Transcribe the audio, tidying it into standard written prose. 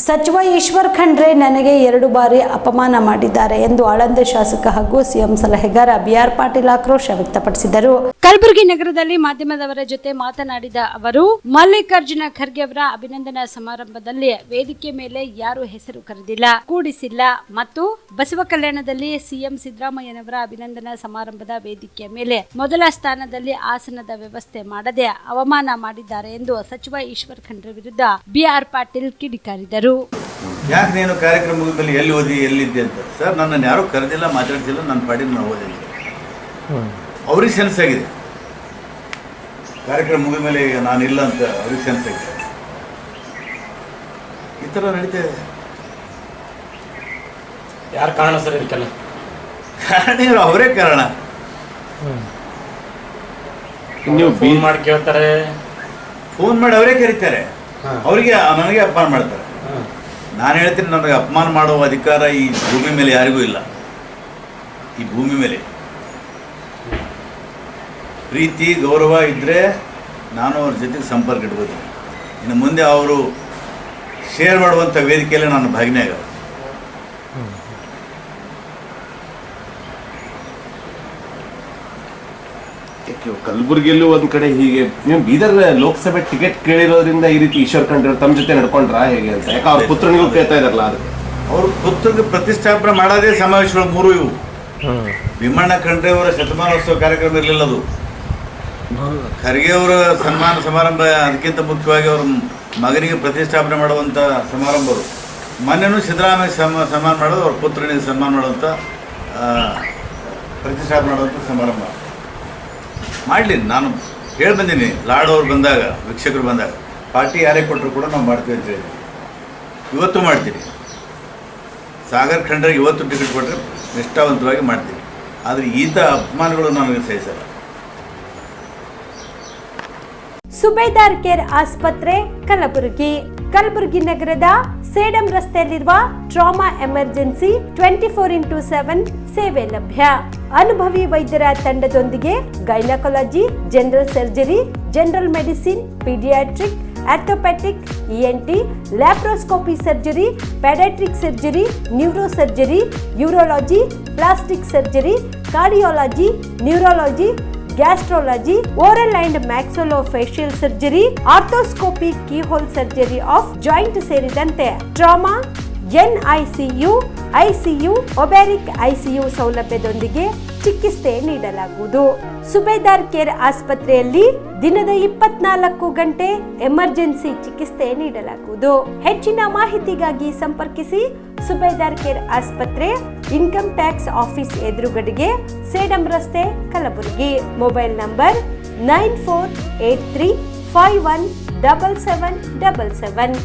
ಸಚಿವ ಈಶ್ವರ್ ಖಂಡ್ರೆ ನನಗೆ 2 ಬಾರಿ ಅಪಮಾನ ಮಾಡಿದ್ದಾರೆ ಎಂದು ಆಳಂದ ಶಾಸಕ ಹಾಗೂ ಸಿಎಂ ಸಲಹೆಗಾರ ಬಿಆರ್ ಪಾಟೀಲ್ ಆಕ್ರೋಶ ವ್ಯಕ್ತಪಡಿಸಿದರು. ಕಲಬುರಗಿ ನಗರದಲ್ಲಿ ಮಾಧ್ಯಮದವರ ಜೊತೆ ಮಾತನಾಡಿದ ಅವರು, ಮಲ್ಲಿಕಾರ್ಜುನ ಖರ್ಗೆ ಅವರ ಅಭಿನಂದನಾ ಸಮಾರಂಭದಲ್ಲಿ ವೇದಿಕೆ ಮೇಲೆ ಯಾರು ಹೆಸರು ಕರೆದಿಲ್ಲ, ಕೂಡಿಸಿಲ್ಲ ಮತ್ತು ಬಸವ ಕಲ್ಯಾಣದಲ್ಲಿ ಸಿಎಂ ಸಿದ್ದರಾಮಯ್ಯನವರ ಅಭಿನಂದನಾ ಸಮಾರಂಭದ ವೇದಿಕೆಯ ಮೇಲೆ ಮೊದಲ ಸ್ಥಾನದಲ್ಲಿ ಆಸನದ ವ್ಯವಸ್ಥೆ ಮಾಡದೆ ಅವಮಾನ ಮಾಡಿದ್ದಾರೆ ಎಂದು ಸಚಿವ ಈಶ್ವರ್ ಖಂಡ್ರೆ ವಿರುದ್ಧ ಬಿಆರ್ ಪಾಟೀಲ್ ಕಿಡಿಕಾರಿದರು. ಯಾಕೆ ನೀನು ಕಾರ್ಯಕ್ರಮ ಮುಗಿದಲ್ಲಿ ಎಲ್ಲಿ ಓದಿ ಎಲ್ಲಿದ್ದೆ ಅಂತ. ಸರ್, ನನ್ನನ್ನು ಯಾರೂ ಕರೆದಿಲ್ಲ, ಮಾತಾಡ್ತಿಲ್ಲ, ನನ್ನ ಪಾಡಿಗೆ ನಾನು ಓದಿಲ್ಲ. ಅವ್ರಿಗೆ ಸೆನ್ಸ್ ಆಗಿದೆ, ಕಾರ್ಯಕ್ರಮ ಮುಗಿದ ಮೇಲೆ ನಾನಿಲ್ಲ ಅಂತ ಅವ್ರಿಗೆ ಸೆನ್ಸ್ ಆಗಿದೆ. ಈ ಥರ ನಡೀತಾ ಇದೆ. ಯಾರು ಕಾರಣ ಸರ್ ಇದಕ್ಕೆಲ್ಲ? ಕಾರಣ ಅವರೇ ಕಾರಣ. ನೀವು ಫೋನ್ ಮಾಡಿ ಕೇಳ್ತಾರೆ, ಫೋನ್ ಮಾಡಿ ಅವರೇ ಕರೀತಾರೆ, ಅವರಿಗೆ ನನಗೆ ಅಪಮಾನ ಮಾಡ್ತಾರೆ. ನಾನು ಹೇಳ್ತೀನಿ, ನನಗೆ ಅಪಮಾನ ಮಾಡುವ ಅಧಿಕಾರ ಈ ಭೂಮಿ ಮೇಲೆ ಯಾರಿಗೂ ಇಲ್ಲ. ಈ ಭೂಮಿ ಮೇಲೆ ಪ್ರೀತಿ ಗೌರವ ಇದ್ದರೆ ನಾನು ಅವ್ರ ಜೊತೆಗೆ ಸಂಪರ್ಕ ಇಡ್ಬೋದು. ಇನ್ನು ಮುಂದೆ ಅವರು ಶೇರ್ ಮಾಡುವಂಥ ವೇದಿಕೆಯಲ್ಲಿ ನಾನು ಭಾಗನೇ ಆಗ. ಕಲಬುರಗಿಯಲ್ಲೂ ಒಂದ್ ಕಡೆ ಹೀಗೆ ನೀವು ಬೀದರ್ ಲೋಕಸಭೆ ಟಿಕೆಟ್ ಕೇಳಿರೋದ್ರಿಂದ ಈ ರೀತಿ ಈಶ್ವರ್ ಖಂಡ್ರೆ ತಮ್ಮ ಜೊತೆ ನಡ್ಕೊಂಡ್ರ ಹೇಗೆ ಅಂತ? ಯಾಕೆ ಅವ್ರ ಪುತ್ರನಿಗೂ ಕೇಳ್ತಾ ಇದಾರಲ್ಲ, ಅದು ಅವ್ರ ಪುತ್ರಗೆ ಪ್ರತಿಷ್ಠಾಪನೆ ಮಾಡೋದೇ ಸಮಾವೇಶಗಳು 3 ಇವು. ಭೀಮಣ್ಣ ಖಂಡ್ರೆ ಅವರ ಶತಮಾನೋತ್ಸವ ಕಾರ್ಯಕ್ರಮ ಇರಲಿಲ್ಲ, ಅದು ಖರ್ಗೆ ಅವರ ಸನ್ಮಾನ ಸಮಾರಂಭ. ಅದಕ್ಕಿಂತ ಮುಖ್ಯವಾಗಿ ಅವ್ರ ಮಗನಿಗೆ ಪ್ರತಿಷ್ಠಾಪನೆ ಮಾಡುವಂಥ ಸಮಾರಂಭರು. ಮೊನ್ನೆನೂ ಸಿದ್ದರಾಮಯ್ಯ ಸನ್ಮಾನ ಮಾಡೋದು, ಅವ್ರ ಪುತ್ರನಿಗೆ ಸನ್ಮಾನ ಮಾಡುವಂಥ ಪ್ರತಿಷ್ಠಾಪನೆ ಮಾಡುವಂಥ ಸಮಾರಂಭ ಮಾಡಲಿ. ನಾನು ಹೇಳಿ ಬಂದೀನಿ, ಲಾಡೋರು ಬಂದಾಗ, ವೀಕ್ಷಕರು ಬಂದಾಗ, ಪಾರ್ಟಿ ಯಾರೇ ಕೊಟ್ಟರು ಕೂಡ ನಾವು ಮಾಡ್ತೀವಿ ಅಂತ ಹೇಳಿ ಇವತ್ತು ಮಾಡ್ತೀನಿ. ಸಾಗರ್ ಖಂಡ್ರೆಗೆ ಇವತ್ತು ಟಿಕೆಟ್ ಕೊಟ್ಟರೆ ನಿಷ್ಠಾವಂತವಾಗಿ ಮಾಡ್ತೀನಿ. ಆದರೆ ಈತ ಅಪಮಾನಗಳು ನನಗೆ ಸಹಿಸಲ್ಲ. ಸುಬೇದಾರ್ ಕೇರ್ ಆಸ್ಪತ್ರೆ ಕಲಬುರಗಿ ನಗರದ ಸೇಡಂ ರಸ್ತೆಯಲ್ಲಿರುವ ಟ್ರಾಮಾ ಎಮರ್ಜೆನ್ಸಿ 24x7 ಸೇವೆ ಲಭ್ಯ. ಅನುಭವಿ ವೈದ್ಯರ ತಂಡದೊಂದಿಗೆ gynaecology, general surgery, general medicine, paediatric, orthopaedic, ENT, laparoscopy surgery, paediatric surgery, neuro surgery, urology, plastic surgery, cardiology, neurology, gastrology, oral and maxillofacial surgery, arthroscopy, keyhole surgery of joint ಸೇರಿದಂತೆ trauma, NICU, ICU, obstetric ICU ಸೌಲಭ್ಯದೊಂದಿಗೆ ಚಿಕಿತ್ಸೆ ನೀಡಲಾಗುವುದು. ಸುಬೇದಾರ್ care ಆಸ್ಪತ್ರೆಯಲ್ಲಿ ದಿನದ 24 ಗಂಟೆ emergency ಚಿಕಿತ್ಸೆ ನೀಡಲಾಗುವುದು. ಹೆಚ್ಚಿನ ಮಾಹಿತಿಗಾಗಿ ಸಂಪರ್ಕಿಸಿ ಸುಬೇದಾರ್ ಕೇರ್ ಆಸ್ಪತ್ರೆ, ಇನ್ಕಮ್ ಟ್ಯಾಕ್ಸ್ ಆಫೀಸ್ ಎದುರುಗಡೆಗೆ, ಸೇಡಂ ರಸ್ತೆ, ಕಲಬುರಗಿ. Mobile number 9483517777.